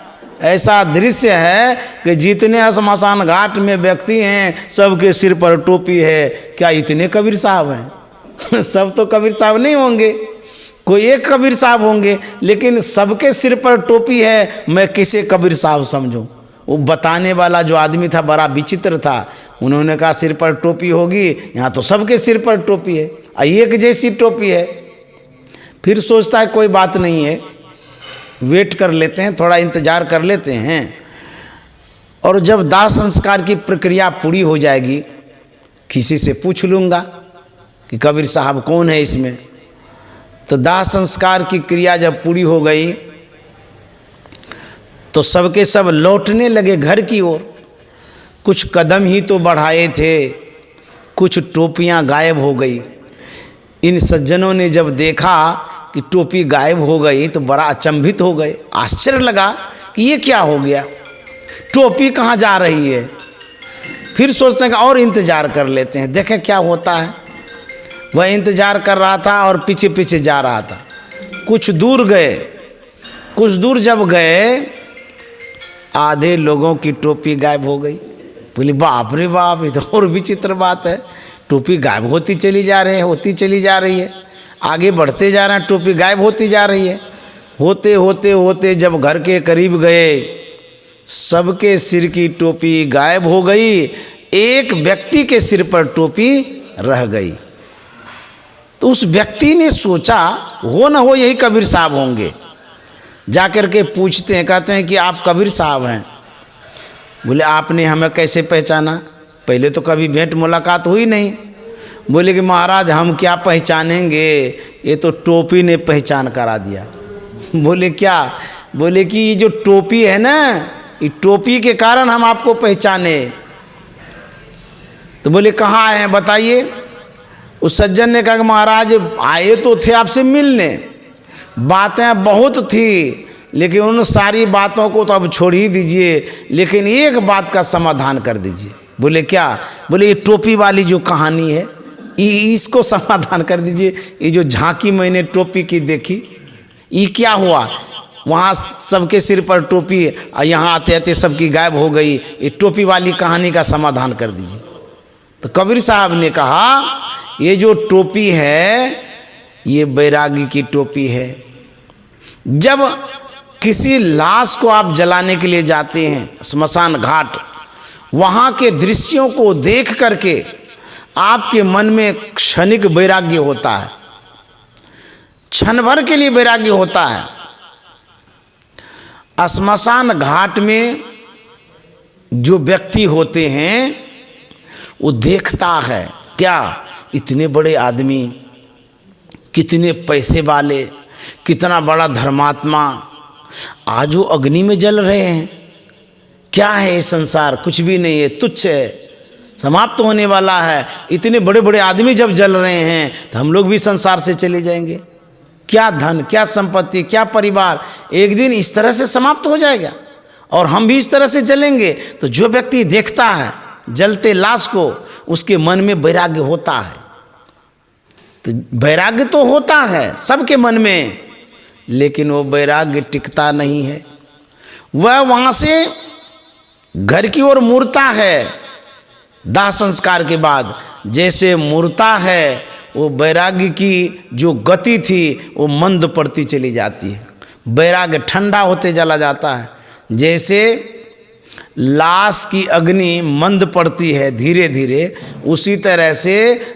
ऐसा दृश्य है कि जितने श्मशान घाट में व्यक्ति हैं सबके सिर पर टोपी है। क्या इतने कबीर साहब हैं? सब तो कबीर साहब नहीं होंगे, कोई एक कबीर साहब होंगे, लेकिन सबके सिर पर टोपी है। मैं किसे कबीर साहब समझूं? वो बताने वाला जो आदमी था बड़ा विचित्र था। उन्होंने कहा सिर पर टोपी होगी, यहाँ तो सबके सिर पर टोपी है, एक जैसी टोपी है। फिर सोचता है कोई बात नहीं है, वेट कर लेते हैं, थोड़ा इंतज़ार कर लेते हैं, और जब दाह संस्कार की प्रक्रिया पूरी हो जाएगी किसी से पूछ लूँगा कि कबीर साहब कौन है इसमें। तो दाह संस्कार की क्रिया जब पूरी हो गई तो सबके सब लौटने लगे घर की ओर। कुछ कदम ही तो बढ़ाए थे, कुछ टोपियां गायब हो गई। इन सज्जनों ने जब देखा कि टोपी गायब हो गई तो बड़ा अचंभित हो गए, आश्चर्य लगा कि ये क्या हो गया, टोपी कहाँ जा रही है। फिर सोचते हैं कि और इंतज़ार कर लेते हैं, देखें क्या होता है। वह इंतज़ार कर रहा था और पीछे पीछे जा रहा था। कुछ दूर गए, कुछ दूर जब गए आधे लोगों की टोपी गायब हो गई। बोली बाप रे बाप, ये तो और विचित्र बात है, टोपी गायब होती चली जा रही है, होती चली जा रही है। आगे बढ़ते जा रहे हैं, टोपी गायब होती जा रही है। होते होते होते जब घर के करीब गए, सबके सिर की टोपी गायब हो गई, एक व्यक्ति के सिर पर टोपी रह गई। तो उस व्यक्ति ने सोचा हो न हो यही कबीर साहब होंगे। जाकर के पूछते हैं, कहते हैं कि आप कबीर साहब हैं। बोले आपने हमें कैसे पहचाना? पहले तो कभी भेंट मुलाकात हुई नहीं। बोले कि महाराज हम क्या पहचानेंगे, ये तो टोपी ने पहचान करा दिया। बोले क्या? बोले कि ये जो टोपी है ना, ये टोपी के कारण हम आपको पहचाने। तो बोले कहाँ आए हैं बताइए। उस सज्जन ने कहा कि महाराज आए तो थे आपसे मिलने, बातें बहुत थी, लेकिन उन सारी बातों को तो अब छोड़ ही दीजिए, लेकिन एक बात का समाधान कर दीजिए। बोले क्या? बोले ये टोपी वाली जो कहानी है इसको समाधान कर दीजिए। ये जो झांकी मैंने टोपी की देखी, ये क्या हुआ? वहाँ सबके सिर पर टोपी, यहाँ आते आते सबकी गायब हो गई, ये टोपी वाली कहानी का समाधान कर दीजिए। तो कबीर साहब ने कहा ये जो टोपी है ये बैरागी की टोपी है। जब किसी लाश को आप जलाने के लिए जाते हैं श्मशान घाट, वहाँ के दृश्यों को देख करके आपके मन में क्षणिक वैराग्य होता है, क्षण भर के लिए वैराग्य होता है। श्मशान घाट में जो व्यक्ति होते हैं वो देखता है क्या इतने बड़े आदमी, कितने पैसे वाले, कितना बड़ा धर्मात्मा आज वो अग्नि में जल रहे हैं। क्या है ये संसार? कुछ भी नहीं है, तुच्छ है, समाप्त होने वाला है। इतने बड़े बड़े आदमी जब जल रहे हैं तो हम लोग भी संसार से चले जाएंगे। क्या धन, क्या संपत्ति, क्या परिवार, एक दिन इस तरह से समाप्त हो जाएगा और हम भी इस तरह से जलेंगे। तो जो व्यक्ति देखता है जलते लाश को, उसके मन में वैराग्य होता है। तो वैराग्य तो होता है सबके मन में, लेकिन वो वैराग्य टिकता नहीं है। वह वहाँ से घर की ओर मुड़ता है दाह संस्कार के बाद। जैसे मुड़ता है वो वैराग्य की जो गति थी वो मंद पड़ती चली जाती है, वैराग्य ठंडा होते चला जाता है। जैसे लाश की अग्नि मंद पड़ती है धीरे धीरे, उसी तरह से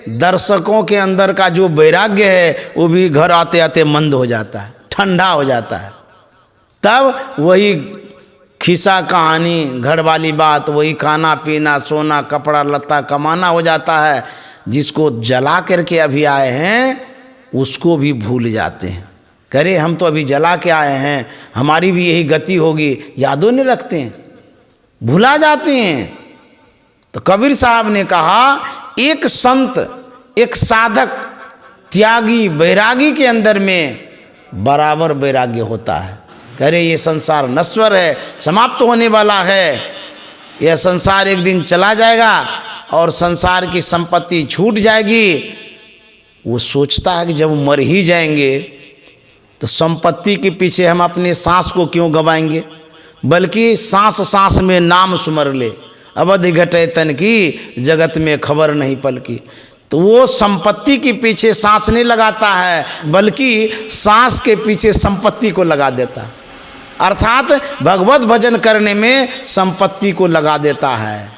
दर्शकों के अंदर का जो वैराग्य है वो भी घर आते आते मंद हो जाता है, ठंडा हो जाता है। तब वही खिस्सा कहानी, घर वाली बात, वही खाना पीना, सोना, कपड़ा लत्ता, कमाना हो जाता है। जिसको जला करके अभी आए हैं उसको भी भूल जाते हैं। करे हम तो अभी जला के आए हैं, हमारी भी यही गति होगी, यादों नहीं रखते हैं, भुला जाते हैं। तो कबीर साहब ने कहा एक संत, एक साधक, त्यागी, बैरागी के अंदर में बराबर वैराग्य होता है। कह रहे ये संसार नश्वर है, समाप्त होने वाला है, यह संसार एक दिन चला जाएगा और संसार की संपत्ति छूट जाएगी। वो सोचता है कि जब मर ही जाएंगे तो संपत्ति के पीछे हम अपने सांस को क्यों गवाएंगे, बल्कि सांस सांस में नाम सुमर ले, अवधि घटे तन की जगत में खबर नहीं पलकी। तो वो संपत्ति के पीछे सांस नहीं लगाता है, बल्कि सांस के पीछे संपत्ति को लगा देता है। अर्थात भगवत भजन करने में संपत्ति को लगा देता है।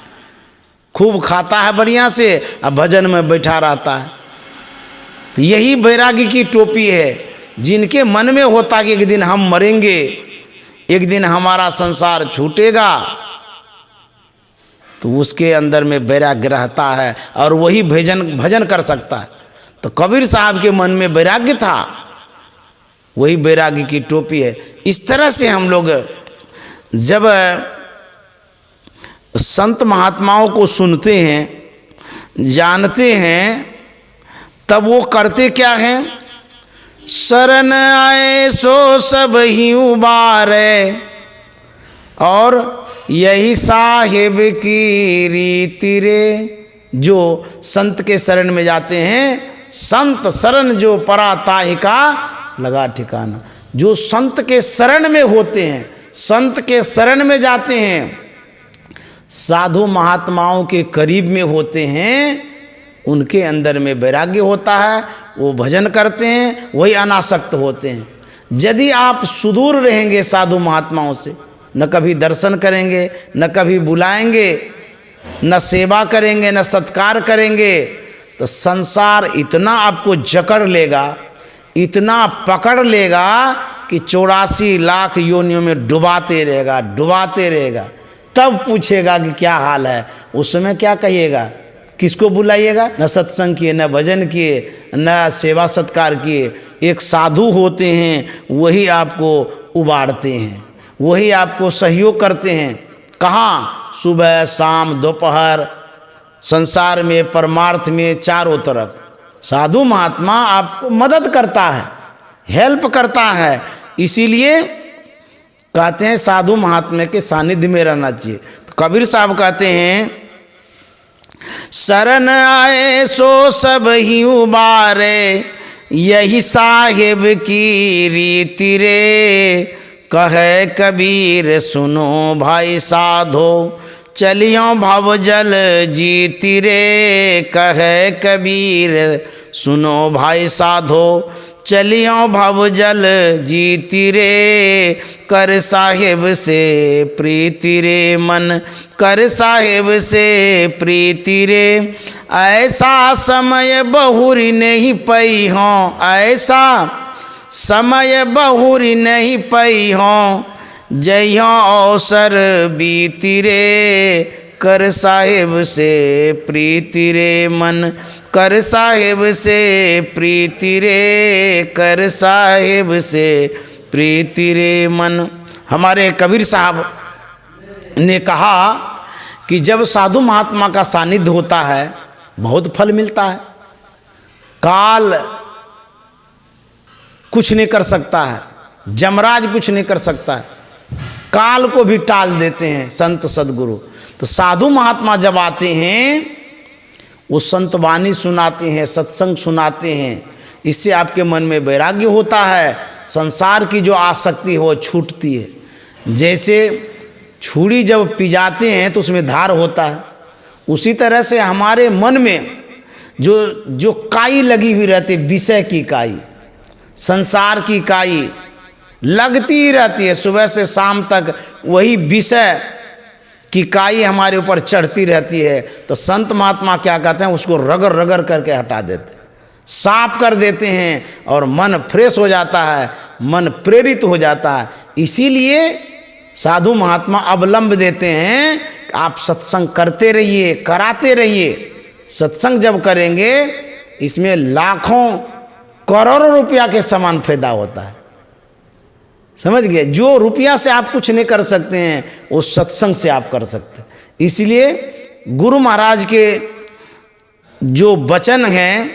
खूब खाता है बढ़िया से, अब भजन में बैठा रहता है। तो यही वैरागी की टोपी है। जिनके मन में होता कि एक दिन हम मरेंगे, एक दिन हमारा संसार छूटेगा, तो उसके अंदर में वैराग्य रहता है और वही भजन कर सकता है। तो कबीर साहब के मन में वैराग्य था, वही वैराग्य की टोपी है। इस तरह से हम लोग जब संत महात्माओं को सुनते हैं, जानते हैं, तब वो करते क्या हैं? शरण आए सो सब ही उबारे, और यही साहिब की रीति रे। जो संत के शरण में जाते हैं, संत शरण जो परा ताहि का लगा ठिकाना। जो संत के शरण में होते हैं, संत के शरण में जाते हैं, साधु महात्माओं के करीब में होते हैं, उनके अंदर में वैराग्य होता है, वो भजन करते हैं, वही अनासक्त होते हैं। यदि आप सुदूर रहेंगे साधु महात्माओं से, न कभी दर्शन करेंगे, न कभी बुलाएंगे, न सेवा करेंगे, न सत्कार करेंगे, तो संसार इतना आपको जकड़ लेगा, इतना पकड़ लेगा कि 84 लाख योनियों में डुबाते रहेगा, डुबाते रहेगा। तब पूछेगा कि क्या हाल है। उस समय क्या कहिएगा? किसको बुलाइएगा? न सत्संग किए, न भजन किए, न सेवा सत्कार किए। एक साधु होते हैं, वही आपको उबाड़ते हैं, वही आपको सहयोग करते हैं। कहाँ? सुबह शाम दोपहर, संसार में परमार्थ में चारों तरफ साधु महात्मा आपको मदद करता है, हेल्प करता है। इसीलिए कहते हैं साधु महात्मा के सानिध्य में रहना चाहिए। तो कबीर साहब कहते हैं, शरण आए सो सब ही उबारे, यही साहिब की रीति रे। कहे कबीर सुनो भाई साधो, चलियो भव जल जीति रे। कहे कबीर सुनो भाई साधो, चलियो भव जल जीति रे। कर साहिब से प्रीति रे मन, कर साहिब से प्रीति रे। ऐसा समय बहुरी नहीं पई हों, ऐसा समय बहुरी नहीं पई हों, जइयो अवसर बीती रे। कर साहिब से प्रीति रे मन, कर साहिब से प्रीति रे। कर साहिब से प्रीति रे मन। हमारे कबीर साहब ने कहा कि जब साधु महात्मा का सानिध्य होता है, बहुत फल मिलता है। काल कुछ नहीं कर सकता है, जमराज कुछ नहीं कर सकता है, काल को भी टाल देते हैं संत सद्गुरु। तो साधु महात्मा जब आते हैं, वो संत वाणी सुनाते हैं, सत्संग सुनाते हैं। इससे आपके मन में वैराग्य होता है, संसार की जो आसक्ति हो छूटती है। जैसे छुरी जब पिजाते हैं तो उसमें धार होता है, उसी तरह से हमारे मन में जो काई लगी हुई रहती है, विषय की काई, संसार की काई लगती ही रहती है। सुबह से शाम तक वही विषय की काई हमारे ऊपर चढ़ती रहती है। तो संत महात्मा क्या कहते हैं, उसको रगड़ रगड़ करके हटा देते, साफ कर देते हैं, और मन फ्रेश हो जाता है, मन प्रेरित हो जाता है। इसीलिए साधु महात्मा अवलंब देते हैं, आप सत्संग करते रहिए, कराते रहिए। सत्संग जब करेंगे, इसमें लाखों करोड़ों रुपया के समान फायदा होता है। समझ गए? जो रुपया से आप कुछ नहीं कर सकते हैं, वो सत्संग से आप कर सकते हैं। इसलिए गुरु महाराज के जो वचन हैं,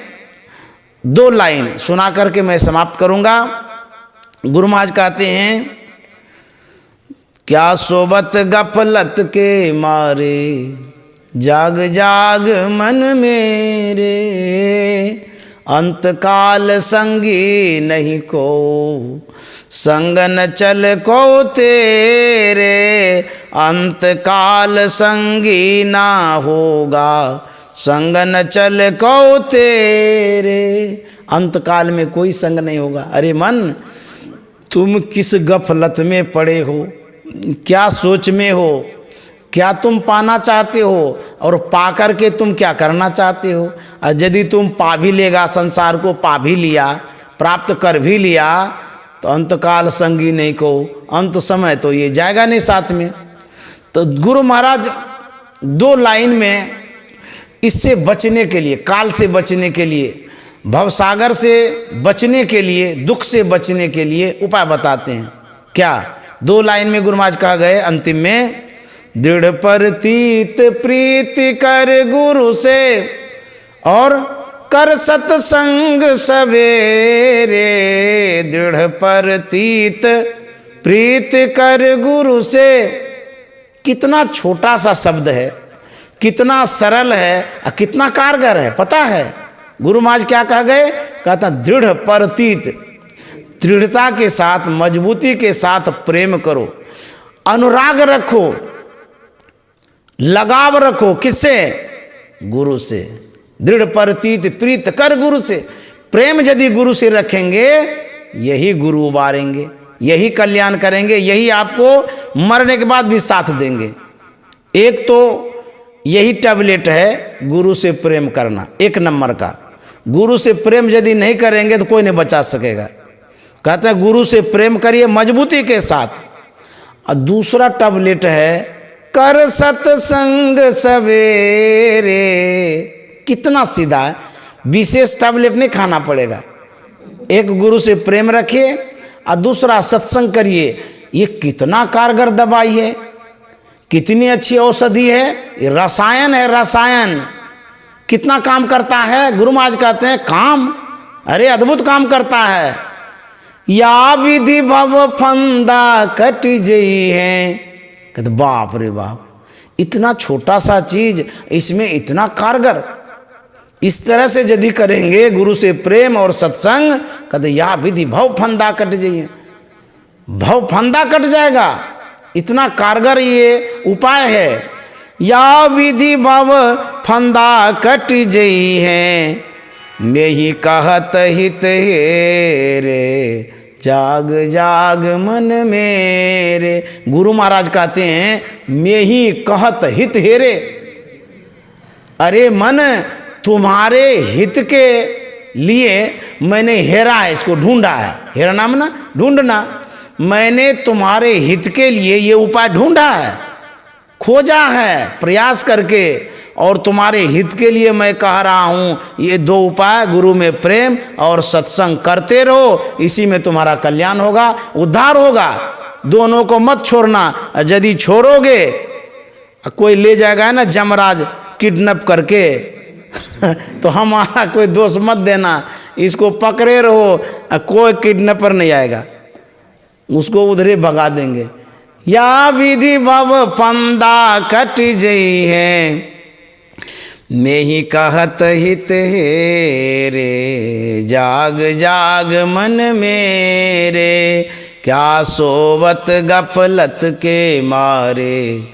2 लाइन सुना करके मैं समाप्त करूंगा। गुरु महाराज कहते हैं, क्या सोबत गफलत के मारे, जाग जाग मन मेरे, अंतकाल संगी नहीं को, संग न चल को तेरे, अंतकाल संगी ना होगा, संग न चल को तेरे। अंतकाल में कोई संग नहीं होगा। अरे मन, तुम किस गफलत में पड़े हो, क्या सोच में हो, क्या तुम पाना चाहते हो और पा करके तुम क्या करना चाहते हो। और यदि तुम पा भी लेगा, संसार को पा भी लिया, प्राप्त कर भी लिया, तो अंतकाल संगी नहीं को, अंत समय तो ये जाएगा नहीं साथ में। तो गुरु महाराज दो लाइन में इससे बचने के लिए, काल से बचने के लिए, भवसागर से बचने के लिए, दुख से बचने के लिए उपाय बताते हैं। क्या? दो लाइन में गुरु महाराज कहा गए अंतिम में, दृढ़ प्रतीत प्रीति कर गुरु से, और कर सत्संग सवेरे। दृढ़ प्रतीत प्रीति कर गुरु से। कितना छोटा सा शब्द है, कितना सरल है और कितना कारगर है, पता है? गुरु महाराज क्या कहा गए? कहता दृढ़ प्रतीत, दृढ़ता के साथ, मजबूती के साथ प्रेम करो, अनुराग रखो, लगाव रखो। किससे? गुरु से। दृढ़ प्रतीत प्रीत कर गुरु से। प्रेम यदि गुरु से रखेंगे, यही गुरु उबारेंगे, यही कल्याण करेंगे, यही आपको मरने के बाद भी साथ देंगे। एक तो यही टैबलेट है गुरु से प्रेम करना, एक नंबर का। गुरु से प्रेम यदि नहीं करेंगे तो कोई नहीं बचा सकेगा। कहते हैं गुरु से प्रेम करिए मजबूती के साथ। और दूसरा टैबलेट है कर सत्संग सवेरे। कितना सीधा है, विशेष टैबलेट नहीं खाना पड़ेगा। एक गुरु से प्रेम रखिए और दूसरा सत्संग करिए। ये कितना कारगर दवाई है, कितनी अच्छी औषधि है, ये रसायन है, रसायन। कितना काम करता है। गुरु महाराज कहते हैं काम, अरे अद्भुत काम करता है। या विधि भव फंदा कट जई है। कहते बाप रे बाप, इतना छोटा सा चीज, इसमें इतना कारगर। इस तरह से यदि करेंगे गुरु से प्रेम और सत्संग, कहते या विधि भव फंदा कट जाइए, भव फंदा कट जाएगा। इतना कारगर ये उपाय है। या विधि भव फंदा कट जई है, मैं ही कहत हित हेरे, जाग जाग मन मेरे। गुरु महाराज कहते हैं मैं ही कहत हित हेरे। अरे मन, तुम्हारे हित के लिए मैंने हेरा है, इसको ढूंढा है। हेरा नाम ना, ढूंढना। मैंने तुम्हारे हित के लिए ये उपाय ढूंढा है, खोजा है प्रयास करके, और तुम्हारे हित के लिए मैं कह रहा हूँ ये दो उपाय, गुरु में प्रेम और सत्संग करते रहो। इसी में तुम्हारा कल्याण होगा, उद्धार होगा। दोनों को मत छोड़ना। यदि छोड़ोगे कोई ले जाएगा ना जमराज किडनैप करके तो हमारा कोई दोष मत देना, इसको पकड़े रहो, कोई किडनैपर नहीं आएगा, उसको उधरे भगा देंगे। या विधि भव फंदा कट जई है, मैं ही कहत हित हेरे, जाग जाग मन मेरे, क्या सोवत गफलत के मारे,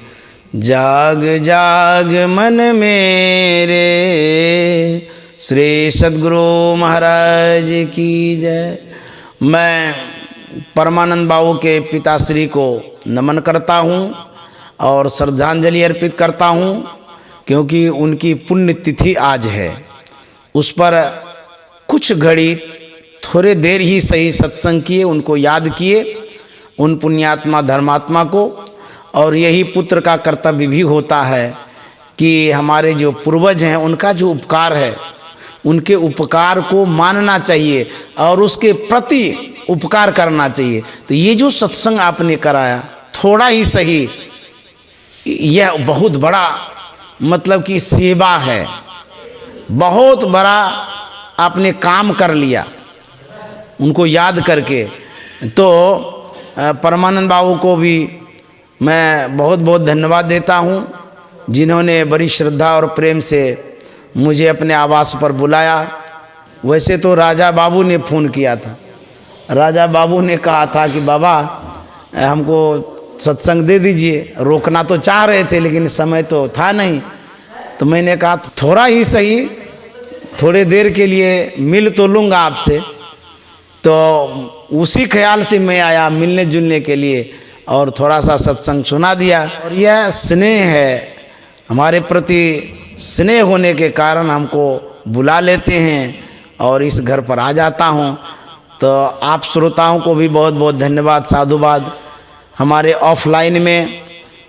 जाग जाग मन मेरे। श्री सद्गुरु महाराज की जय। मैं परमानंद बाबू के पिताश्री को नमन करता हूँ और श्रद्धांजलि अर्पित करता हूँ, क्योंकि उनकी पुण्यतिथि आज है। उस पर कुछ घड़ी, थोड़े देर ही सही सत्संग किए, उनको याद किए, उन पुण्यात्मा धर्मात्मा को। और यही पुत्र का कर्तव्य भी होता है कि हमारे जो पूर्वज हैं उनका जो उपकार है, उनके उपकार को मानना चाहिए और उसके प्रति उपकार करना चाहिए। तो ये जो सत्संग आपने कराया, थोड़ा ही सही, यह बहुत बड़ा मतलब कि सेवा है, बहुत बड़ा आपने काम कर लिया उनको याद करके। तो परमानंद बाबू को भी मैं बहुत बहुत धन्यवाद देता हूँ, जिन्होंने बड़ी श्रद्धा और प्रेम से मुझे अपने आवास पर बुलाया। वैसे तो राजा बाबू ने फ़ोन किया था, राजा बाबू ने कहा था कि बाबा हमको सत्संग दे दीजिए। रोकना तो चाह रहे थे लेकिन समय तो था नहीं, तो मैंने कहा थोड़ा ही सही, थोड़े देर के लिए मिल तो लूँगा आपसे। तो उसी ख्याल से मैं आया मिलने जुलने के लिए और थोड़ा सा सत्संग सुना दिया। और यह स्नेह है, हमारे प्रति स्नेह होने के कारण हमको बुला लेते हैं और इस घर पर आ जाता हूँ। तो आप श्रोताओं को भी बहुत बहुत धन्यवाद, साधुवाद। हमारे ऑफलाइन में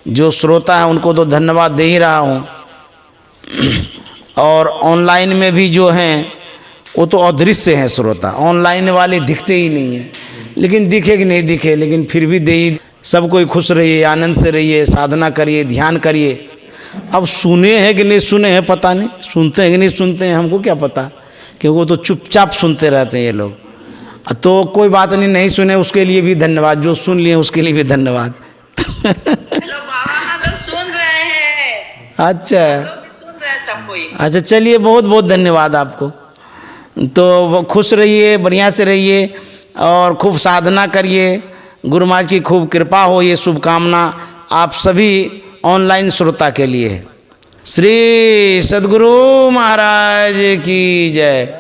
जो श्रोता हैं उनको तो धन्यवाद दे ही रहा हूँ, और ऑनलाइन में भी जो हैं वो तो अदृश्य हैं श्रोता, ऑनलाइन वाले दिखते ही नहीं हैं। लेकिन दिखे कि नहीं दिखे, लेकिन फिर भी दे ही। सब कोई खुश रहिए, आनंद से रहिए, साधना करिए, ध्यान करिए। अब सुने हैं कि नहीं सुने हैं पता नहीं, सुनते हैं कि नहीं सुनते हैं हमको क्या पता, क्योंकि वो तो चुपचाप सुनते रहते हैं ये लोग। तो कोई बात नहीं, नहीं सुने उसके लिए भी धन्यवाद, जो सुन लिए उसके लिए भी धन्यवाद। हेलो बाबा, हम लोग सुन रहे हैं। अच्छा सुन रहे हैं सब कोई। अच्छा, चलिए बहुत बहुत धन्यवाद आपको। तो वो खुश रहिए, बढ़िया से रहिए और खूब साधना करिए। गुरु महाराज की खूब कृपा हो, ये शुभकामना आप सभी ऑनलाइन श्रोता के लिए। श्री सद्गुरु महाराज की जय।